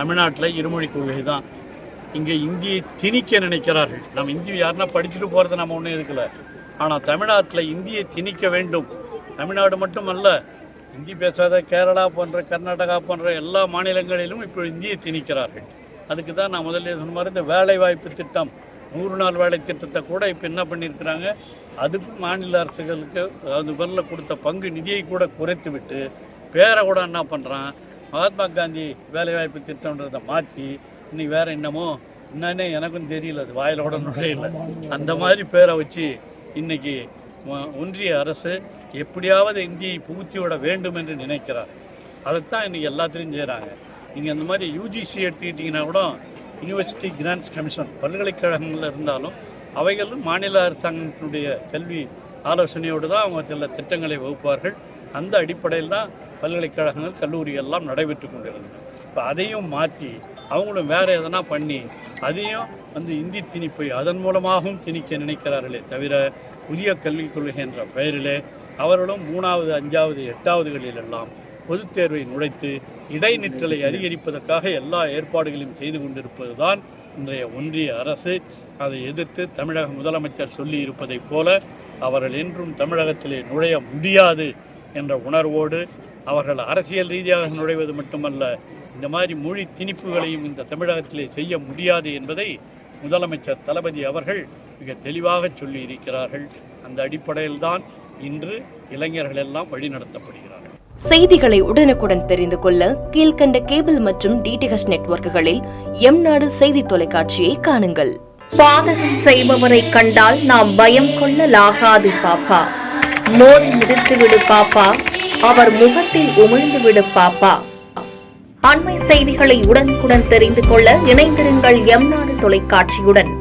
தமிழ்நாட்டில் இருமொழி கொள்கை தான். இங்கே இந்தியை திணிக்க நினைக்கிறார்கள். நம்ம இந்தி யாருன்னா படிச்சுட்டு போகிறது நம்ம ஒன்றும் இருக்கல. ஆனால் தமிழ்நாட்டில் இந்தியை திணிக்க வேண்டும். தமிழ்நாடு மட்டுமல்ல, இந்தி பேசாத கேரளா போன்ற கர்நாடகா போன்ற எல்லா மாநிலங்களிலும் இப்போ இந்தியை திணிக்கிறார்கள். அதுக்கு தான் நான் முதல்ல சொன்ன மாதிரி இந்த வேலைவாய்ப்பு திட்டம் 100 நாள் வேலை திட்டத்தை கூட இப்போ என்ன பண்ணியிருக்கிறாங்க, அதுக்கும் மாநில அரசுகளுக்கு அது பேரில் கொடுத்த பங்கு நிதியை கூட குறைத்து விட்டு பேரை கூட என்ன பண்ணுறான், மகாத்மா காந்தி வேலைவாய்ப்பு திட்டம்ன்றதை மாற்றி இன்றைக்கி வேறு என்னமோ என்னன்னே எனக்கும் தெரியல, அது வாயிலோட நுழையில அந்த மாதிரி பேரை வச்சு இன்றைக்கி ஒன்றிய அரசு எப்படியாவது இந்தியை புகுத்தி விட வேண்டும் என்று நினைக்கிறார். அதைத்தான் இன்றைக்கி எல்லாத்துலேயும் செய்கிறாங்க. நீங்கள் அந்த மாதிரி யூஜிசி எடுத்துக்கிட்டிங்கன்னா கூட யூனிவர்சிட்டி கிராண்ட்ஸ் கமிஷன் பல்கலைக்கழகங்கள் இருந்தாலும் அவைகளும் மாநில அரசாங்கத்தினுடைய கல்வி ஆலோசனையோடு தான் அவங்க சில திட்டங்களை வகுப்பார்கள். அந்த அடிப்படையில் தான் பல்கலைக்கழகங்கள் கல்லூரிகள் எல்லாம் நடைபெற்று கொண்டிருந்தன. இப்போ அதையும் மாற்றி அவங்களும் வேறு எதனா பண்ணி அதையும் இந்தி திணிப்பை அதன் மூலமாகவும் திணிக்க நினைக்கிறார்களே தவிர புதிய கல்விக் கொள்கை என்ற பெயரிலே அவர்களும் 3வது 5வது 8வதுகளிலெல்லாம் பொதுத் தேர்வை நுழைத்து இடைநிற்றலை அதிகரிப்பதற்காக எல்லா ஏற்பாடுகளையும் செய்து கொண்டிருப்பது தான் இன்றைய ஒன்றிய அரசு. அதை எதிர்த்து தமிழக முதலமைச்சர் சொல்லி இருப்பதைப் போல அவர்கள் என்றும் தமிழகத்திலே நுழைய முடியாது என்ற உணர்வோடு அவர்கள் அரசியல் ரீதியாக நுழைவது மட்டுமல்ல, இந்த மாதிரி மொழி திணிப்புகளையும் இந்த தமிழகத்திலே செய்ய முடியாது என்பதை முதலமைச்சர் தளபதி அவர்கள் மிக தெளிவாக சொல்லி இருக்கிறார்கள். அந்த அடிப்படையில் தான் இன்று இளைஞர்கள் எல்லாம் வழிநடத்தப்படுகிறார்கள். செய்திகளை உடனுக்குடன் தெரிந்து கொள்ள கீழ்கண்ட கேபிள் மற்றும் டிடிஎச் நெட்வொர்க்குகளில் எம்நாடு செய்தி தொலைக்காட்சியை காணுங்கள். பாதகம் செய்பவரை கண்டால் நாம் பயம் கொள்ளலாகாது பாப்பா. மோதி மிதித்துவிடு பாப்பா, அவர் முகத்தில் உமிழ்ந்து விடு பாப்பா. அண்மை செய்திகளை உடனுக்குடன் தெரிந்து கொள்ள இணைந்திருங்கள் எம்நாடு தொலைக்காட்சியுடன்.